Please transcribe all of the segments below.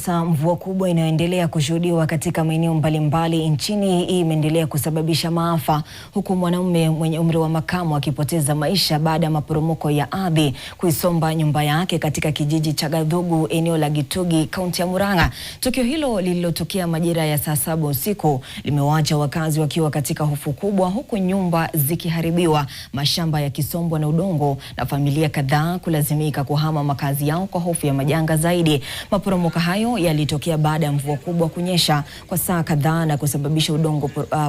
sasa mvua kubwa inayoendelea kushuhudiwa katika maeneo mbalimbali nchini imeendelea kusababisha maafa, huku mwanamume mwenye umri wa makamo akipoteza maisha baada ya maporomoko ya ardhi kuisomba nyumba yake katika kijiji cha Gathugu, eneo la Gitugi, kaunti ya Murang'a. Tukio hilo lililotokea majira ya saa 7 usiku limewaacha wakazi wakiwa katika hofu kubwa, huku nyumba zikiharibiwa, mashamba yakisombwa na udongo na familia kadhaa kulazimika kuhama makazi yao kwa hofu ya majanga zaidi. Maporomoko hayo yalitokea baada ya mvua kubwa kunyesha kwa saa kadhaa na kusababisha udongo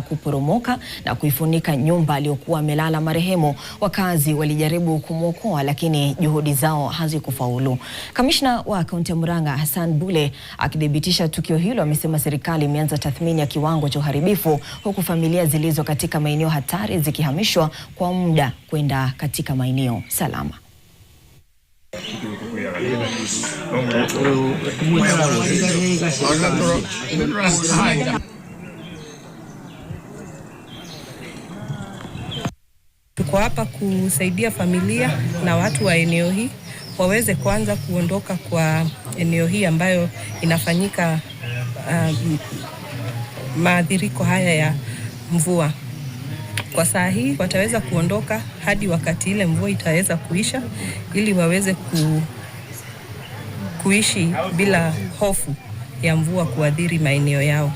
kuporomoka na kuifunika nyumba aliyokuwa amelala marehemu. Wakazi walijaribu kumwokoa lakini juhudi zao hazikufaulu. Kamishna wa kaunti ya Murang'a Hassan Bule akidhibitisha tukio hilo amesema serikali imeanza tathmini ya kiwango cha uharibifu, huku familia zilizo katika maeneo hatari zikihamishwa kwa muda kwenda katika maeneo salama. Tuko hapa kusaidia familia na watu wa eneo hii waweze kuanza kuondoka kwa eneo hii ambayo inafanyika maathiriko haya ya mvua. Kwa saa hii wataweza kuondoka hadi wakati ile mvua itaweza kuisha, ili waweze kuishi bila hofu ya mvua kuathiri maeneo yao.